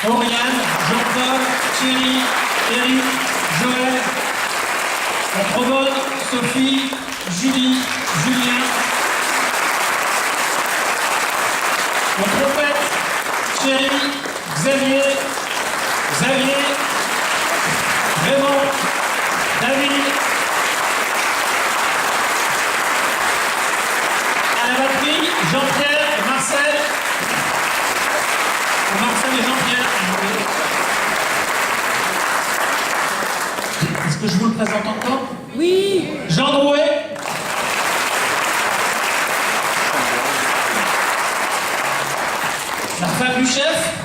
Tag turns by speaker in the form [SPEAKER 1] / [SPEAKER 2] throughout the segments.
[SPEAKER 1] Oriane, Jean-Paul, Thierry, Eric, Joël, la Provone, Sophie, Julie, Julien, la Trompette, Thierry, Xavier, Raymond, David, à la batterie, Jean-Pierre et Marcel. Marcel et Jean-Pierre. Est-ce que je vous le présente encore?
[SPEAKER 2] Oui.
[SPEAKER 1] Jean Drouet. La femme du chef.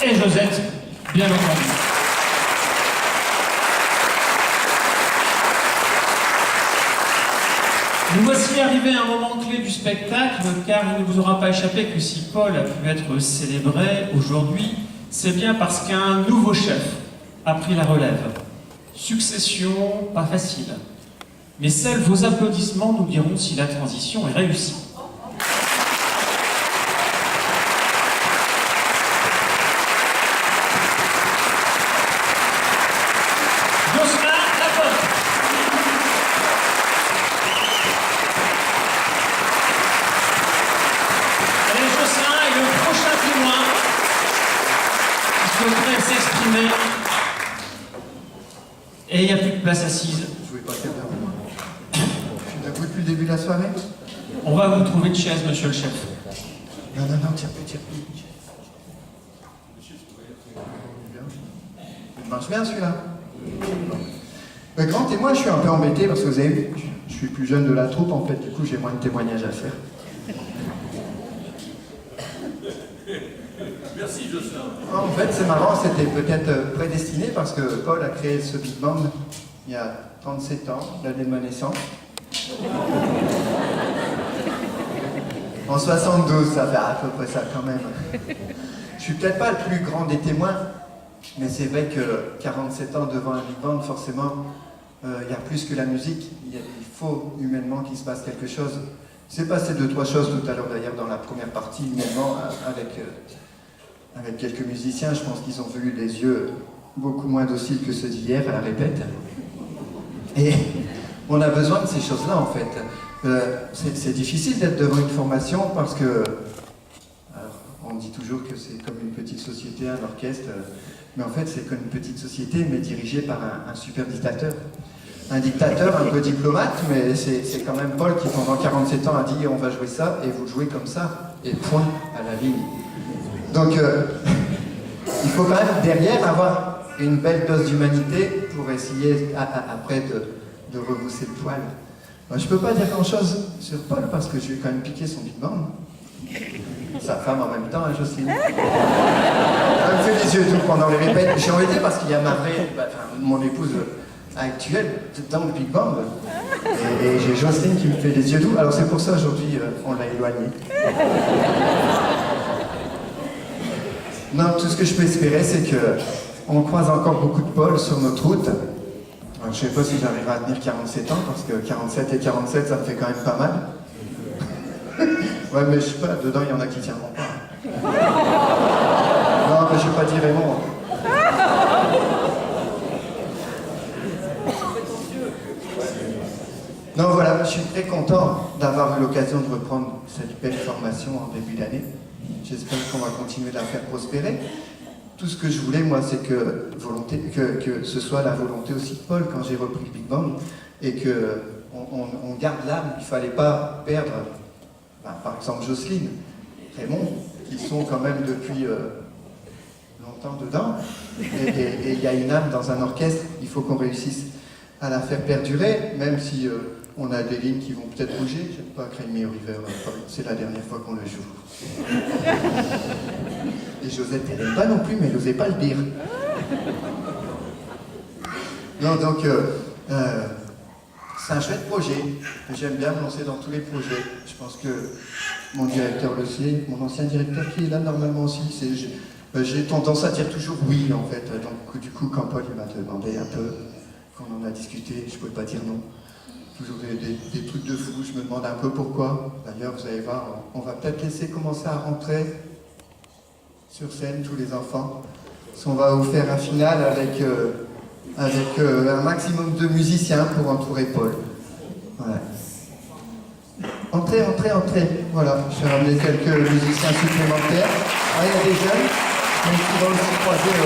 [SPEAKER 1] Et Josette, bien entendu. Nous voici arrivés à un moment clé du spectacle, car il ne vous aura pas échappé que si Paul a pu être célébré aujourd'hui, c'est bien parce qu'un nouveau chef a pris la relève. Succession, pas facile. Mais seuls vos applaudissements nous diront si la transition est réussie. S'exprimer. Et il n'y a plus de place assise.
[SPEAKER 3] Je voulais pas faire de Je suis debout depuis le début de la soirée.
[SPEAKER 1] On va vous trouver de chaise, monsieur le chef.
[SPEAKER 3] Non, tire plus. Il marche bien celui-là. Mais grand témoin, je suis un peu embêté parce que vous avez vu, je suis plus jeune de la troupe, en fait, du coup j'ai moins de témoignages à faire.
[SPEAKER 4] Merci, Jocelyn.
[SPEAKER 3] En fait, c'est marrant, c'était peut-être prédestiné parce que Paul a créé ce big band il y a 37 ans, l'année de ma naissance. En 72, ça fait à peu près ça quand même. Je suis peut-être pas le plus grand des témoins, mais c'est vrai que 47 ans devant un big band, forcément, il y a plus que la musique. Il faut humainement qu'il se passe quelque chose. Il s'est passé 2-3 choses tout à l'heure d'ailleurs dans la première partie, humainement, avec quelques musiciens. Je pense qu'ils ont vu les yeux beaucoup moins dociles que ceux d'hier à la répète. Et on a besoin de ces choses-là en fait. C'est difficile d'être devant une formation parce que... Alors, on dit toujours que c'est comme une petite société, un orchestre, mais en fait c'est comme une petite société mais dirigée par un super dictateur. Un dictateur un peu diplomate, mais c'est quand même Paul qui pendant 47 ans a dit on va jouer ça et vous jouez comme ça, et point à la ligne. Donc il faut quand même derrière avoir une belle dose d'humanité pour essayer après de repousser le poil. Moi, je peux pas dire grand chose sur Paul parce que je lui ai quand même piqué son big band. Sa femme en même temps, hein, Jocelyne. Elle me fait les yeux doux pendant les répètes. J'ai embêté parce qu'il y a mon épouse actuelle dans le big band. Et j'ai Jocelyne qui me fait les yeux doux. Alors c'est pour ça aujourd'hui on l'a éloignée. Non, tout ce que je peux espérer, c'est qu'on croise encore beaucoup de Paul sur notre route. Alors, je ne sais pas si j'arriverai à tenir 47 ans, parce que 47 et 47, ça me fait quand même pas mal. Ouais, mais je sais pas, dedans, il y en a qui tiendront pas. Non, mais je vais pas dire Raymond. Non, voilà, je suis très content d'avoir eu l'occasion de reprendre cette belle formation en début d'année. J'espère qu'on va continuer de la faire prospérer. Tout ce que je voulais, moi, c'est que ce soit la volonté aussi de Paul quand j'ai repris le Big Band et qu'on garde l'âme. Il ne fallait pas perdre, par exemple, Jocelyne, Raymond, qui sont quand même depuis longtemps dedans. Et il y a une âme dans un orchestre, il faut qu'on réussisse à la faire perdurer, même si on a des lignes qui vont peut-être bouger. J'aime pas Cry Me a River, c'est la dernière fois qu'on le joue. Et Josette, elle n'aime pas non plus, mais elle n'osait pas le dire. Non, donc, c'est un chouette projet. J'aime bien me lancer dans tous les projets. Je pense que mon directeur le sait, mon ancien directeur qui est là normalement aussi. J'ai tendance à dire toujours oui, en fait. Donc, du coup, quand Paul m'a demandé un peu, quand on en a discuté, je ne pouvais pas dire non. Toujours des trucs de fou, je me demande un peu pourquoi. D'ailleurs, vous allez voir, on va peut-être laisser commencer à rentrer sur scène tous les enfants. On va vous faire un final avec un maximum de musiciens pour entourer Paul. Voilà. Entrez, entrez, entrez. Voilà, je vais ramener quelques musiciens supplémentaires. Ah, il y a des jeunes, mais tu vas aussi croiser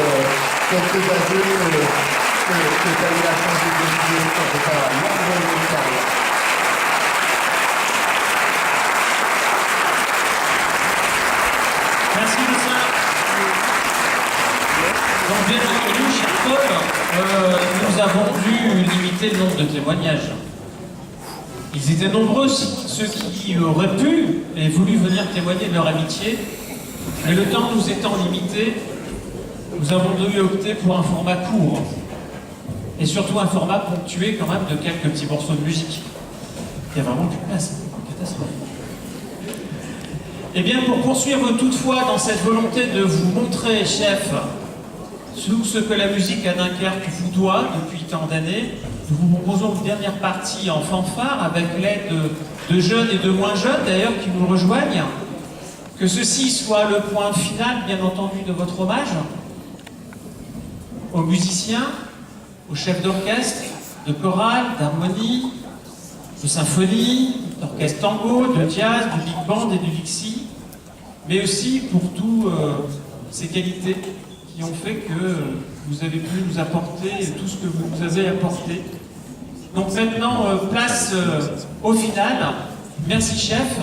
[SPEAKER 3] quelques âgés que tu as eu la chance de découvrir sur ta longue carrière.
[SPEAKER 1] Merci Lucien. Donc bien entendu, cher Paul, nous avons dû limiter le nombre de témoignages. Ils étaient nombreux, ceux qui auraient pu et voulu venir témoigner de leur amitié, mais le temps nous étant limité, nous avons dû opter pour un format court, et surtout un format ponctué quand même de quelques petits morceaux de musique. Il n'y a vraiment plus de place, catastrophe. Eh bien, pour poursuivre toutefois dans cette volonté de vous montrer, chef, tout ce que la musique à Dunkerque vous doit depuis tant d'années, nous vous proposons une dernière partie en fanfare avec l'aide de jeunes et de moins jeunes d'ailleurs qui nous rejoignent. Que ceci soit le point final, bien entendu, de votre hommage aux musiciens, aux chefs d'orchestre, de chorale, d'harmonie, de symphonie, d'orchestre tango, de jazz, du big band et du Dixie, mais aussi pour toutes ces qualités qui ont fait que vous avez pu nous apporter tout ce que vous nous avez apporté. Donc maintenant, place au final. Merci chef.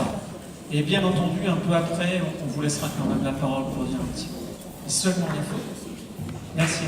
[SPEAKER 1] Et bien entendu, un peu après, on vous laissera quand même la parole pour dire un petit mot. Et seulement l'info. Merci.